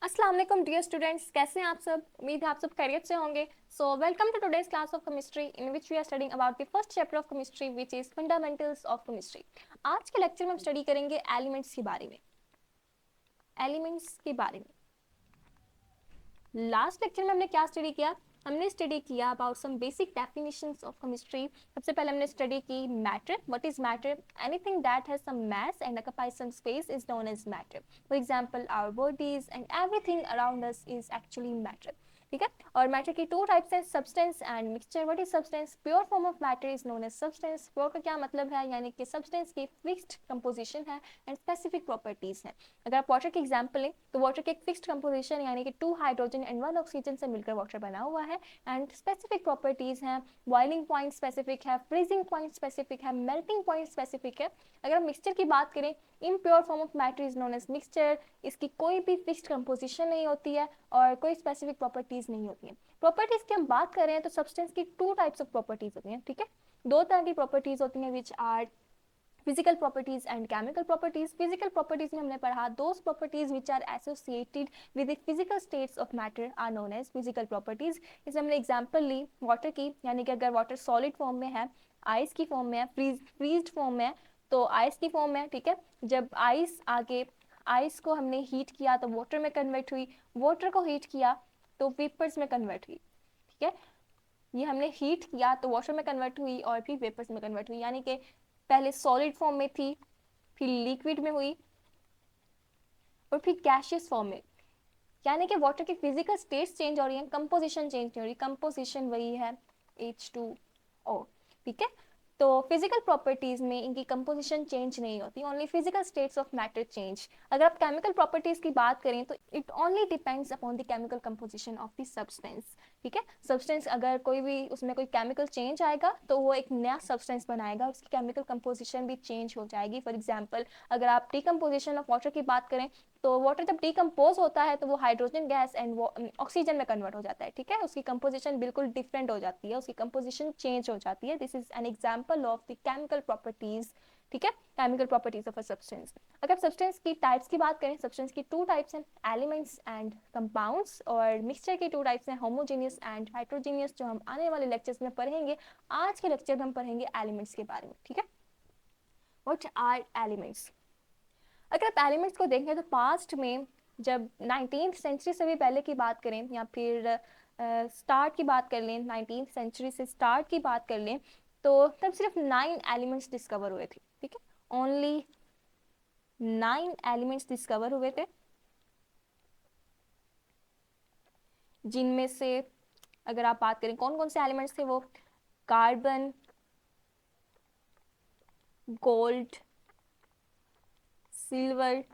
अस्सलाम वालेकुम dear students, कैसे हैं आप सब। उम्मीद है आप सब खैरियत से होंगे। So welcome to today's class of chemistry in which we are studying about the first chapter of chemistry which is fundamentals of chemistry. आज के लेक्चर में हम स्टडी करेंगे एलिमेंट्स के बारे में। एलिमेंट्स के बारे में लास्ट लेक्चर में हमने क्या स्टडी किया? हमने स्टडी किया about some basic definitions of chemistry. सबसे पहले हमने स्टडी की matter. What is matter? Anything that has some mass and occupies some space is known as matter. For example our bodies and everything around us is actually matter. ठीक है। और matter की two types हैं, substance and mixture. What is substance? Pure form of matter is known as substance. Pure का क्या मतलब है? यानी कि सब्सटेंस की फिक्स्ड कंपोजिशन है एंड स्पेसिफिक प्रॉपर्टीज है। अगर आप वाटर की एग्जांपल लें तो वाटर की एक फिक्स्ड कंपोजिशन यानी कि 2 हाइड्रोजन एंड 1 ऑक्सीजन से मिलकर वाटर बना हुआ है एंड स्पेसिफिक प्रॉपर्टीज हैं। बॉइलिंग पॉइंट स्पेसिफिक है, फ्रीजिंग पॉइंट स्पेसिफिक है, मेल्टिंग पॉइंट स्पेसिफिक है। अगर हम मिक्सचर की बात करें, impure form of matter is known as mixture. इसकी कोई भी फिक्स्ड कंपोजिशन नहीं होती है और कोई स्पेसिफिक प्रॉपर्टीज नहीं होती है। प्रॉपर्टीज की हम बात कर रहे हैं तो सब्सटेंस की 2 टाइप्स ऑफ प्रॉपर्टीज होती हैं। ठीक है, 2 तरह की प्रॉपर्टीज होती हैं which are physical properties and chemical properties. Physical properties में हमने पढ़ा those properties which are associated with the physical states of matter are known as physical properties. इसमें हमने एग्जांपल ली वाटर की, यानी कि अगर वाटर सॉलिड फॉर्म में है, आइस की फॉर्म में है, फ्रीज्ड फॉर्म में है, तो आइस की फॉर्म में है। ठीक है, जब आइस को हमने हीट किया तो वाटर में कन्वर्ट हुई, वाटर को हीट किया तो वेपर्स में कन्वर्ट हुई। ठीक है, ये हमने हीट किया तो वाटर में कन्वर्ट हुई और फिर वेपर्स में कन्वर्ट हुई, यानी कि पहले सॉलिड फॉर्म में थी, फिर लिक्विड में हुई और फिर गैसियस फॉर्म में। यानी कि वाटर की फिजिकल स्टेट्स चेंज हो रही है, कंपोजिशन चेंज नहीं हो रही। कंपोजिशन वही है H2O। ठीक है, तो फिजिकल प्रॉपर्टीज में इनकी कंपोजिशन चेंज नहीं होती, only physical states of matter change. अगर आप केमिकल प्रॉपर्टीज की बात करें तो it only depends upon the chemical composition of the substance. ठीक है, सब्सटेंस अगर कोई भी उसमें कोई केमिकल चेंज आएगा तो वो एक नया सब्सटेंस बनाएगा, उसकी केमिकल कंपोजिशन भी चेंज हो जाएगी। फॉर एग्जाम्पल अगर आप डिकम्पोजिशन ऑफ वाटर की बात करें तो वाटर जब डिकम्पोज होता है तो वो हाइड्रोजन गैस एंड वो ऑक्सीजन में कन्वर्ट हो जाता है। ठीक है, उसकी कंपोजिशन बिल्कुल डिफरेंट हो जाती है, उसकी कंपोजिशन चेंज हो जाती है। This is an example of the chemical properties. ठीक है, chemical properties of a substance. अगर सब्सटेंस की टाइप्स की बात करें, सब्सटेंस की 2 टाइप्स हैं, एलिमेंट्स एंड कंपाउंड्स। और मिक्सचर की 2 टाइप्स हैं, होमोजेनियस एंड हेटेरोजेनियस, जो हम आने वाले लेक्चर्स में पढ़ेंगे। आज के लेक्चर में हम पढ़ेंगे एलिमेंट्स के बारे में। ठीक है, व्हाट आर एलिमेंट्स? अगर आप एलिमेंट्स को देखें तो पास्ट में जब 19th सेंचुरी से भी पहले की बात करें या फिर स्टार्ट की बात कर लें, 19th सेंचुरी से स्टार्ट की बात कर लें, तो तब सिर्फ 9 एलिमेंट्स डिस्कवर हुए थे। ठीक है, ओनली 9 एलिमेंट्स डिस्कवर हुए थे, जिनमें से अगर आप बात करें कौन कौन से एलिमेंट्स थे, वो carbon, gold, silver,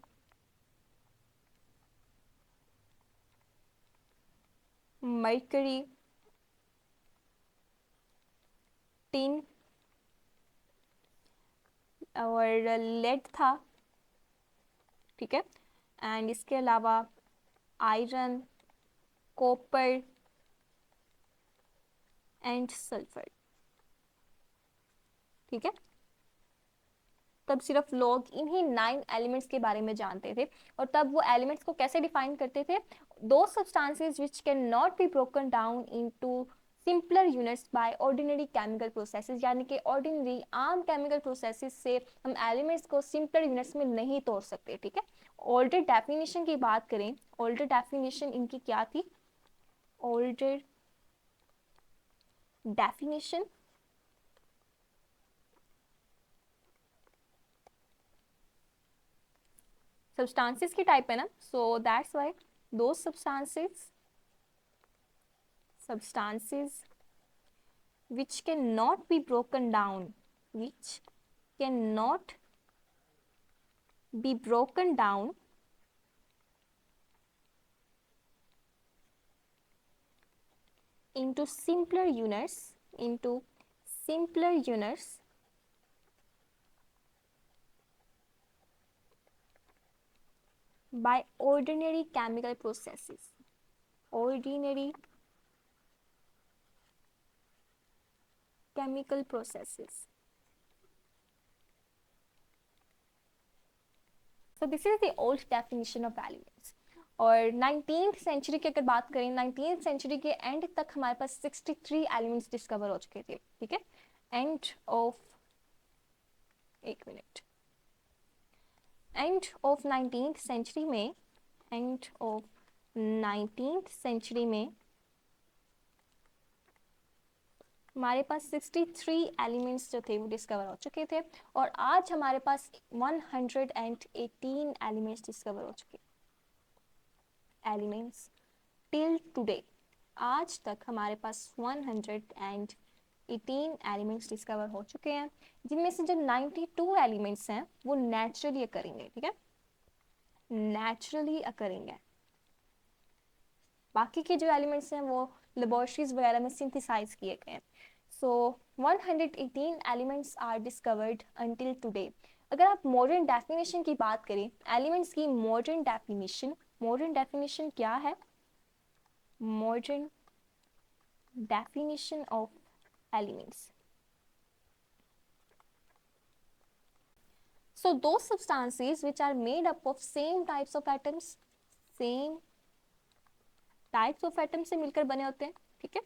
mercury, tin और लेड था। ठीक है, एंड इसके अलावा आयरन, कॉपर एंड सल्फर। ठीक है, तब सिर्फ लोग इन्हीं 9 एलिमेंट्स के बारे में जानते थे। और तब वो एलिमेंट्स को कैसे डिफाइन करते थे? दो substances which can not be broken down into simpler units by ordinary chemical processes. यानी कि ऑर्डिनरी आम केमिकल प्रोसेसेस से हम एलिमेंट्स को सिंपलर यूनिट्स में नहीं तोड़ सकते। ठीक है, ओल्डर डेफिनेशन की बात करें, ओल्डर डेफिनेशन इनकी क्या थी? ओल्डर डेफिनेशन सब्सटेंसेस की टाइप है ना, सो दैट्स व्हाई दो substances which cannot be broken down, which cannot be broken down into simpler units by ordinary chemical processes. Ordinary chemical processes. So this is the old definition of elements. और 19th century की अगर बात करें, 19th century के and तक हमारे पास 63 elements discover हो चुके थे, ठीक है। एंड ऑफ, एक minute, end of 19th century में, एंड ऑफ 19th सेंचुरी में हमारे पास 63 एलिमेंट्स जो थे वो डिस्कवर हो चुके थे, और आज हमारे पास 118 एलिमेंट्स डिस्कवर हो चुके एलिमेंट्स टिल टुडे। आज तक हमारे पास 118 एलिमेंट्स डिस्कवर हो चुके हैं, जिनमें से जो 92 एलिमेंट्स हैं वो नेचुरली अकरिंग है, ठीक है, नेचुरली अकरिंग है। बाकी के जो एलिमेंट्स हैं वो लेबोरेटरीज वगैरह में सिंथेसाइज किए गए हैं। So 118 elements are discovered until today. अगर आप मॉडर्न डेफिनेशन की बात करें, एलिमेंट्स की मॉडर्न डेफिनेशन क्या है? Modern definition of elements, so those substances which are made up of same types of atoms, same types of atoms से मिलकर बने होते हैं, ठीक है,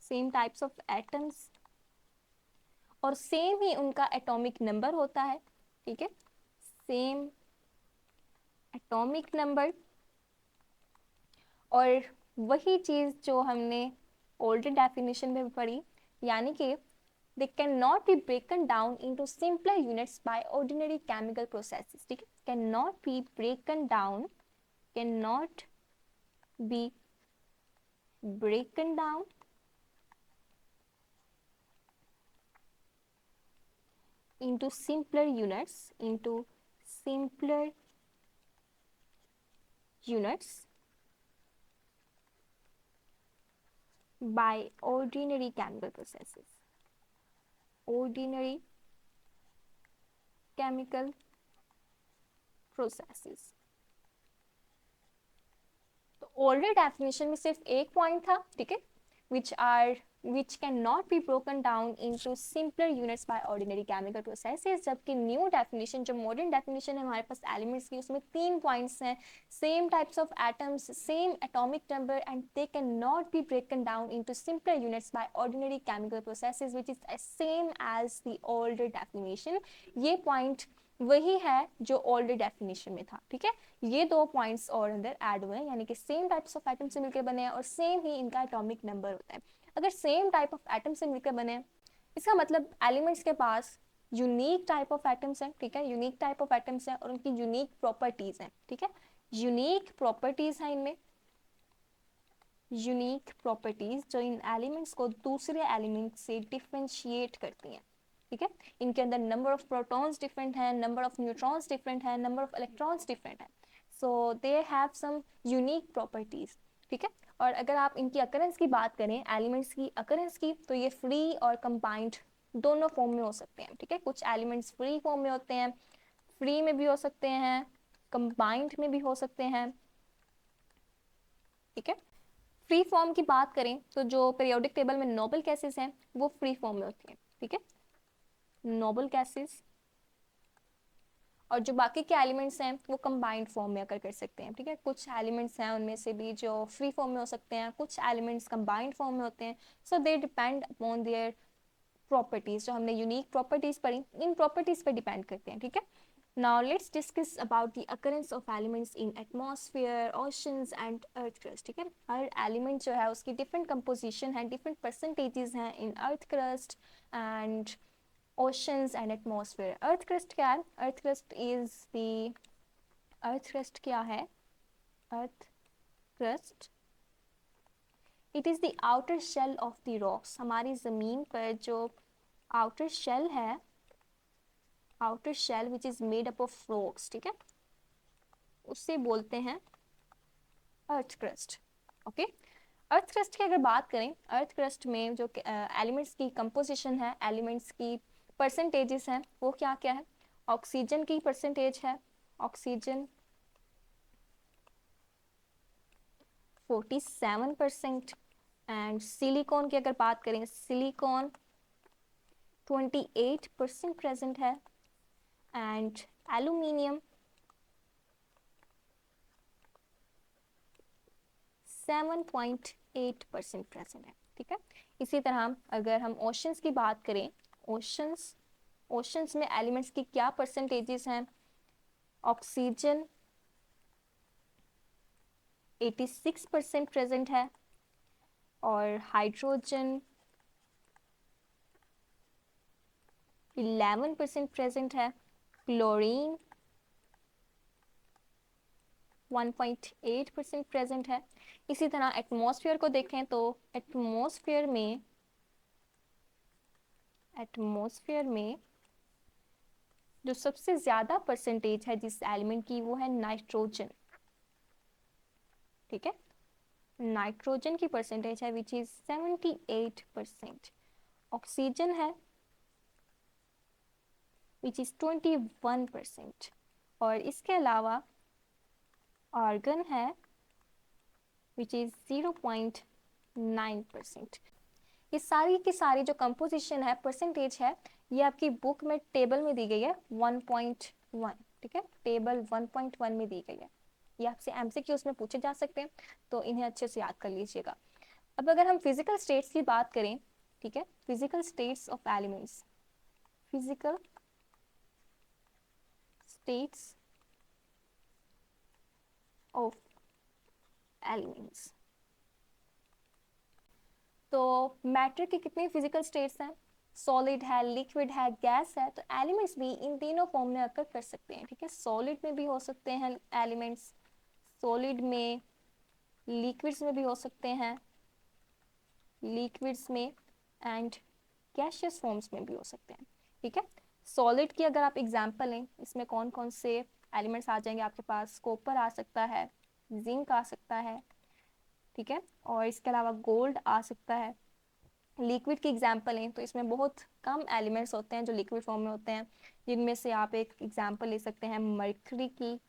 सेम टाइप्स ऑफ एटम्स, और सेम ही उनका एटॉमिक नंबर होता है, ठीक है, सेम एटॉमिक नंबर। और वही चीज जो हमने ओल्डर डेफिनेशन में पढ़ी, यानी कि they cannot be broken down into simpler units by ordinary chemical processes, ठीक है, cannot be broken down, cannot be broken down into simpler units, into simpler units by ordinary chemical processes, ordinary chemical processes। तो older definition में सिर्फ एक point था, ठीक है, which cannot be broken down into simpler units by ordinary chemical processes, जबकि new definition जो modern definition है हमारे पास एलिमेंट्स की, उसमें 3 पॉइंट्स हैं, same types of atoms, same atomic number, and they can not be broken down into simpler units by ordinary chemical processes, which is same as the older definition. ये point वही है जो older definition में था, ठीक है। ये 2 points और अंदर ऐड हुए हैं, यानी कि सेम टाइप्स ऑफ एटम से मिलकर बने हैं और सेम ही इनका एटॉमिक नंबर होता है। अगर सेम टाइप ऑफ एटम से मिलकर बने हैं, इसका मतलब एलिमेंट्स के पास यूनिक टाइप ऑफ एटम्स हैं, ठीक है, यूनिक टाइप ऑफ एटम्स हैं और उनकी यूनिक प्रॉपर्टीज हैं, ठीक है, यूनिक प्रॉपर्टीज हैं इनमें, यूनिक प्रॉपर्टीज जो इन एलिमेंट्स को दूसरे एलिमेंट से डिफरेंशिएट करती हैं, ठीक है। इनके अंदर नंबर ऑफ प्रोटॉन्स डिफरेंट हैं, नंबर ऑफ न्यूट्रॉन्स डिफरेंट हैं, नंबर ऑफ इलेक्ट्रॉन्स डिफरेंट हैं, so they have some unique properties, ठीक है। और अगर आप इनकी अकरेंस की बात करें, एलिमेंट्स की अकरेंस की, तो ये फ्री और कंबाइंड दोनों फॉर्म में हो सकते हैं, ठीक है। कुछ एलिमेंट्स फ्री फॉर्म में होते हैं, फ्री में भी हो सकते हैं, कंबाइंड में भी हो सकते हैं, ठीक है। फ्री फॉर्म की बात करें तो जो पीरियोडिक टेबल में नोबल गैसेस हैं वो फ्री फॉर्म में होती हैं, ठीक है, नोबल गैसेस। और जो बाकी के एलिमेंट्स हैं वो कंबाइंड फॉर्म में अगर कर सकते हैं, ठीक है। कुछ एलिमेंट्स हैं उनमें से भी जो फ्री फॉर्म में हो सकते हैं, कुछ एलिमेंट्स कंबाइंड फॉर्म में होते हैं, so they depend upon their properties. जो हमने यूनिक प्रॉपर्टीज पढ़ी, इन प्रॉपर्टीज पर डिपेंड करते हैं, ठीक है। Now let's discuss about the occurrence of elements in atmosphere, oceans and earth crust, ठीक है। हर एलिमेंट जो है उसकी डिफरेंट कंपोजिशन है, डिफरेंट परसेंटेजेस हैं in earth crust and oceans and atmosphere। Earth crust क्या है? Earth crust is the, earth crust क्या है? Earth crust, it is the outer shell of the rocks. हमारी जमीन पर जो आउटर शेल है, outer shell which is made up of rocks, ठीक है, उससे बोलते हैं earth crust, okay. Earth crust की अगर बात करें, अर्थ क्रस्ट में जो एलिमेंट्स की कंपोजिशन है, एलिमेंट्स की परसेंटेजेस हैं, वो क्या क्या है? ऑक्सीजन की परसेंटेज है, ऑक्सीजन 47%, एंड सिलिकॉन की अगर बात करें, सिलिकॉन 28% प्रेजेंट है, एंड एल्यूमिनियम 7.8% प्रेजेंट है, ठीक है। इसी तरह अगर हम ओशंस की बात करें, ओशंस में एलिमेंट्स की क्या परसेंटेजेस हैं? ऑक्सीजन 86% प्रेजेंट है, और हाइड्रोजन 11% प्रेजेंट है, क्लोरीन 1.8% प्रेजेंट है। इसी तरह एटमॉस्फेयर को देखें तो एटमॉस्फेयर में जो सबसे ज्यादा परसेंटेज है जिस एलिमेंट की, वो है नाइट्रोजन, ठीक है। नाइट्रोजन की परसेंटेज है विच इज 78%। ऑक्सीजन है विच इज 21%, और इसके अलावा आर्गन है विच इज 0.9%। ये सारी की सारी जो कंपोजिशन है, परसेंटेज है, ये आपकी बुक में टेबल में दी गई है 1.1, ठीक है। टेबल 1.1 में दी गई है। ये आपसे एमसीक्यूज में पूछे जा सकते हैं, तो इन्हें अच्छे से याद कर लीजिएगा। अब अगर हम फिजिकल स्टेट्स की बात करें, ठीक है, physical states of elements, physical states of elements, तो मैटर की कितनी फिजिकल स्टेट्स हैं? सॉलिड है, लिक्विड है, गैस है। तो एलिमेंट्स भी इन तीनों फॉर्म में अकर कर सकते हैं, ठीक है। सॉलिड में भी हो सकते हैं एलिमेंट्स, सॉलिड में, लिक्विड्स में भी हो सकते हैं, लिक्विड्स में, एंड गैसियस फॉर्म्स में भी हो सकते हैं, ठीक है। सॉलिड की अगर आप एग्जांपल लें, इसमें कौन कौन से एलिमेंट्स आ जाएंगे आपके पास? कॉपर आ सकता है, जिंक आ सकता है, ठीक है, और इसके अलावा गोल्ड आ सकता है। लिक्विड की एग्जांपल लें तो इसमें बहुत कम एलिमेंट्स होते हैं जो लिक्विड फॉर्म में होते हैं, जिनमें से आप एक एग्जांपल ले सकते हैं मर्करी की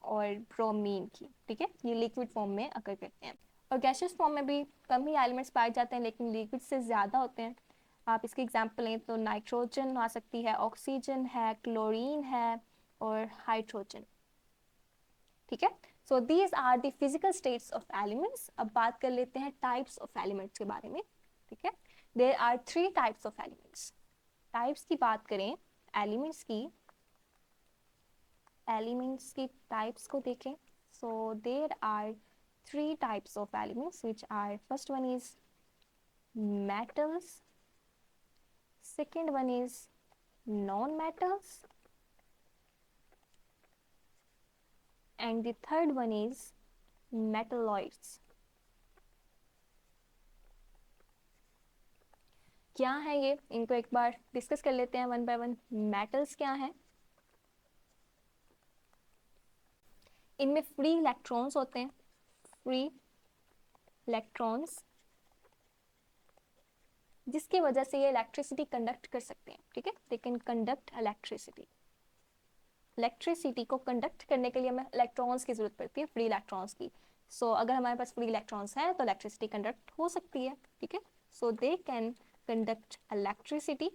और ब्रोमीन की, ठीक है। ये लिक्विड फॉर्म में अकर करते हैं। और गैसियस फॉर्म में भी कम ही एलिमेंट्स पाए जाते हैं, लेकिन लिक्विड से ज़्यादा होते हैं। आप इसकी एग्जांपल लें तो नाइट्रोजन आ सकती है, ऑक्सीजन है, क्लोरीन है, और हाइड्रोजन, ठीक है। So these are the physical states of elements. अब बात कर लेते हैं टाइप्स ऑफ एलिमेंट्स के बारे में, ठीक है। There are 3 types of elements. Types की बात करें, एलिमेंट्स की टाइप्स को देखें, so there are 3 types of elements which are, first one is metals, second one is non-metals, and the third one is metalloids. क्या है ये? इनको एक बार डिस्कस कर लेते हैं वन बाय वन। मेटल्स क्या है? इनमें फ्री इलेक्ट्रॉन्स होते हैं, फ्री इलेक्ट्रॉन्स, जिसकी वजह से ये इलेक्ट्रिसिटी कंडक्ट कर सकते हैं, ठीक है। They can conduct electricity. Electricity को कंडक्ट करने के लिए हमें इलेक्ट्रॉन्स की जरूरत पड़ती है, फ्री इलेक्ट्रॉन्स की। सो अगर हमारे पास फ्री इलेक्ट्रॉन्स हैं तो इलेक्ट्रिसिटी कंडक्ट हो सकती है, ठीक है। सो दे कैन कंडक्ट इलेक्ट्रिसिटी।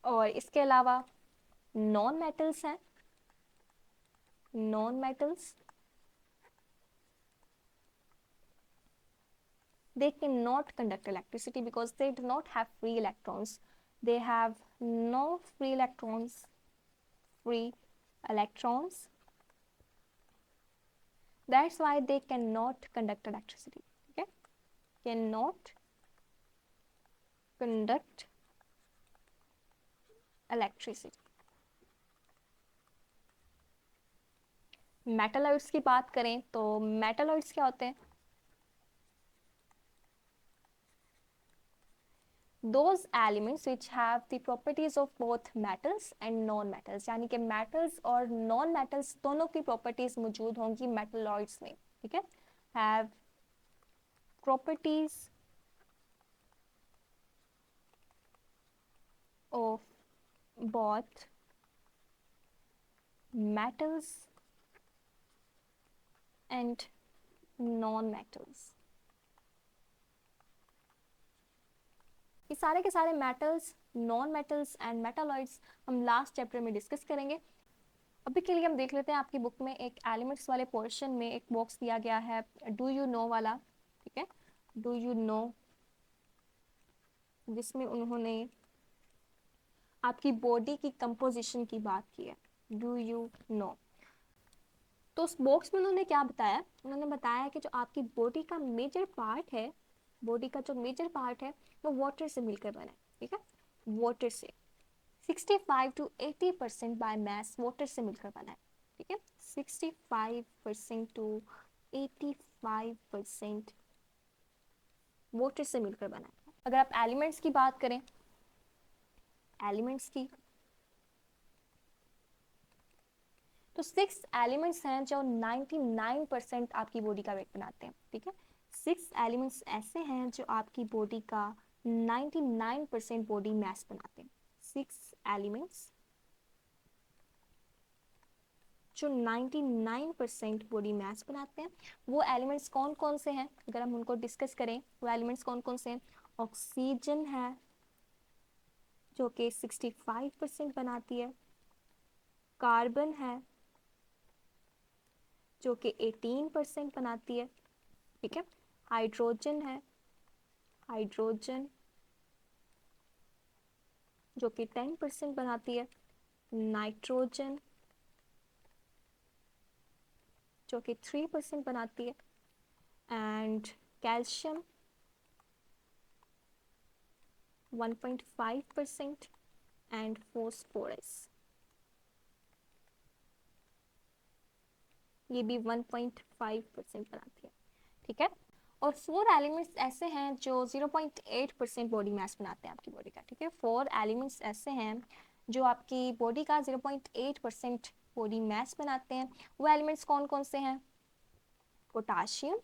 और इसके अलावा नॉन मेटल्स हैं, non metals they cannot conduct electricity because they do not have free electrons. They have no free electrons, that's why they cannot conduct electricity, okay, cannot conduct electricity. Metalloids की बात करें तो metalloids क्या होते हैं? those elements which have the properties of both metals and non-metals, यानी कि metals और non-metals दोनों की properties मौजूद होंगी metalloids में, ठीक है। have properties of both metals and non-metals। ये सारे के सारे metals non metals and metalloids हम लास्ट चैप्टर में डिस्कस करेंगे। अभी के लिए हम देख लेते हैं आपकी बुक में एक एलिमेंट्स वाले पोर्शन में एक बॉक्स दिया गया है डू यू नो वाला, ठीक है, डू यू नो, जिसमें उन्होंने आपकी बॉडी की कंपोजिशन की बात की है, डू यू नो। तो उस बॉक्स में उन्होंने क्या बताया, उन्होंने बताया कि जो आपकी बॉडी का मेजर पार्ट है, बॉडी का जो मेजर पार्ट है वो वाटर से मिलकर बना है, ठीक है, वाटर से 65 to 80% बाय मैस वाटर से मिलकर बना है, ठीक है, 65% to 85% वाटर से मिलकर बना है। अगर आप एलिमेंट्स की बात करें, एलिमेंट्स की, तो 6 एलिमेंट्स हैं जो 99% आपकी बॉडी का वेट बनाते हैं, ठीक है, 6 एलिमेंट्स ऐसे हैं जो आपकी बॉडी का 99% बॉडी मास बनाते हैं। 6 एलिमेंट्स जो 99% बॉडी मास बनाते हैं, वो एलिमेंट्स कौन कौन से हैं, अगर हम उनको डिस्कस करें, वो एलिमेंट्स कौन कौन से हैं। ऑक्सीजन है जो कि 65% बनाती है, कार्बन है जो कि 18% बनाती है, ठीक है, हाइड्रोजन है, हाइड्रोजन जो कि 10% बनाती है, नाइट्रोजन जो कि 3% बनाती है, एंड कैल्शियम 1.5% एंड फॉस्फोरस ये भी 1.5% बनाती है, ठीक है। और 4 एलिमेंट्स ऐसे हैं जो 0.8% बॉडी मास बनाते हैं आपकी बॉडी का, ठीक है, 4 एलिमेंट्स ऐसे हैं जो आपकी बॉडी का 0.8% बॉडी मास बनाते हैं। वो एलिमेंट्स कौन कौन से हैं, potassium,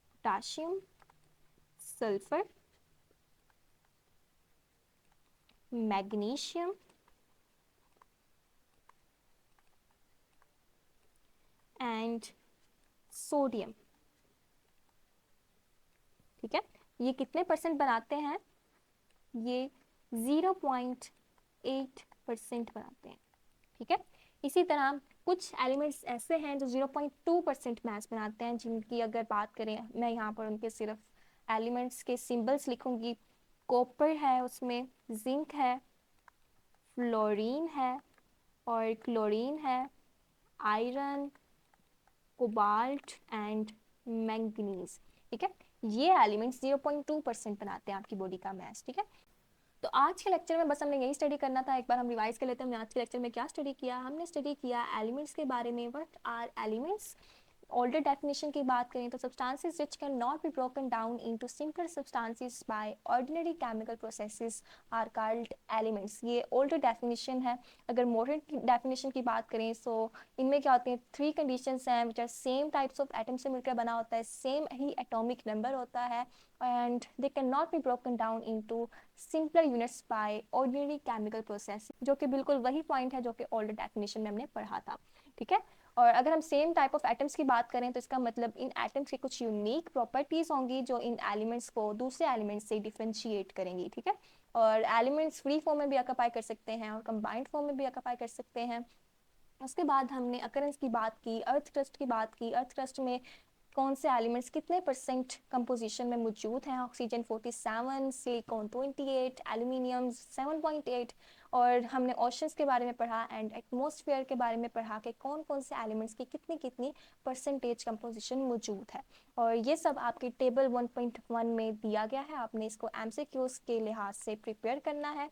potassium, sulphur, magnesium and sodium, ठीक है। ये कितने परसेंट बनाते हैं, ये 0.8% बनाते हैं, ठीक है। इसी तरह कुछ एलिमेंट्स ऐसे हैं जो 0.2% मास बनाते हैं, जिनकी अगर बात करें, मैं यहाँ पर उनके सिर्फ एलिमेंट्स के सिंबल्स लिखूंगी। कॉपर है, उसमें जिंक है, फ्लोरीन है और क्लोरीन है, आयरन, कोबाल्ट एंड मैंगनीज, ठीक है। ये एलिमेंट्स 0.2% बनाते हैं आपकी बॉडी का मास, ठीक है। तो आज के लेक्चर में बस हमने यही स्टडी करना था। एक बार हम रिवाइज कर लेते हैं, हमने आज के लेक्चर में क्या स्टडी किया। हमने स्टडी किया एलिमेंट्स के बारे में, what are elements. older definition की बात करें तो substances which cannot be broken down into simpler substances by ordinary chemical processes are called elements। ये older definition है। अगर modern definition की बात करें तो इनमें क्या होते हैं, 3 conditions हैं which are same types of atoms से मिलकर बना होता है, same ही atomic number होता है, and they cannot be broken down into simpler units by ordinary chemical process, जो कि बिल्कुल वही पॉइंट है जो कि older definition में हमने पढ़ा था, ठीक है। और अगर हम सेम टाइप ऑफ एटम्स की बात करें तो इसका मतलब इन एटम्स की कुछ यूनिक प्रॉपर्टीज होंगी जो इन एलिमेंट्स को दूसरे एलिमेंट्स से डिफरेंशिएट करेंगी, ठीक है। और एलिमेंट्स फ्री फॉर्म में भी ऑक्यूपाई कर सकते हैं और कंबाइंड फॉर्म में भी ऑक्यूपाई कर सकते हैं। उसके बाद हमने अकरेंस की बात की, अर्थ क्रस्ट की बात की। अर्थ क्रस्ट में कौन से एलिमेंट्स कितने परसेंट कंपोजिशन में मौजूद हैं, ऑक्सीजन 47, सिलिकॉन 28, एल्यूमिनियम 7.8। और हमने ओशंस के बारे में पढ़ा एंड एटमॉस्फेयर के बारे में पढ़ा कि कौन कौन से एलिमेंट्स की कितनी कितनी परसेंटेज कंपोजिशन मौजूद है। और ये सब आपके टेबल 1.1 में दिया गया है, आपने इसको एमसीक्यूज के लिहाज से प्रिपेयर करना है,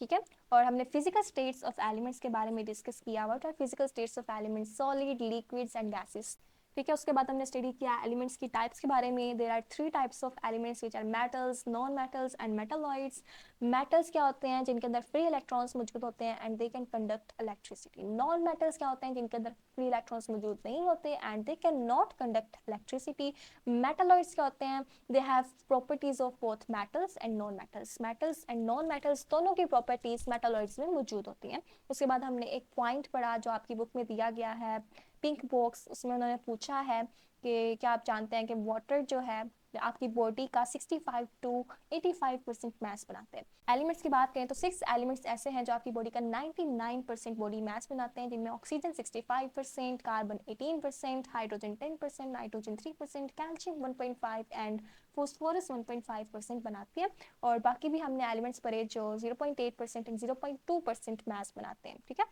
ठीक है। और हमने फिजिकल स्टेट्स ऑफ एलिमेंट्स के बारे में डिस्कस किया, what are physical states of elements, solid, liquids and gases, ठीक है। उसके बाद हमने स्टडी किया एलिमेंट्स की टाइप्स के बारे में। There are 3 types of elements which are metals, non metals and metalloids. Metals क्या होते हैं, जिनके अंदर फ्री इलेक्ट्रॉन्स मौजूद होते हैं and they can conduct electricity. Non metals क्या होते हैं, जिनके अंदर फ्री इलेक्ट्रॉन्स मौजूद नहीं होते and they can not conduct electricity. Metalloids क्या होते हैं, they have properties of both metals and non metals. Metals and non metals दोनों की प्रॉपर्टीज मेटालॉइड्स में मौजूद होती हैं। उसके बाद हमने एक पॉइंट पढ़ा जो आपकी बुक में दिया गया है, पिंक बॉक्स, उसमें उन्होंने पूछा है कि क्या आप जानते हैं कि वाटर जो है आपकी बॉडी का 65 to 85% मास बनाते हैं। एलिमेंट्स की बात करें तो 6 एलिमेंट्स ऐसे हैं जो आपकी बॉडी का 99% बॉडी मास बनाते हैं, जिनमें oxygen 65%, carbon 18%, hydrogen 10%, nitrogen 3%, calcium 1.5 and phosphorus 1.5% बनाती है। और बाकी भी हमने एलिमेंट्स पढ़े जो 0.8% एंड 0.2% मास बनाते हैं। ठीक है,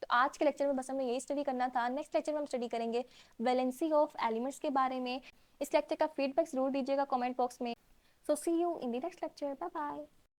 तो आज के लेक्चर में बस हमें यही स्टडी करना था। नेक्स्ट लेक्चर में हम स्टडी करेंगे वैलेंसी ऑफ एलिमेंट्स के बारे में। इस लेक्चर का फीडबैक जरूर दीजिएगा कमेंट बॉक्स में। So see you in the next lecture, bye bye.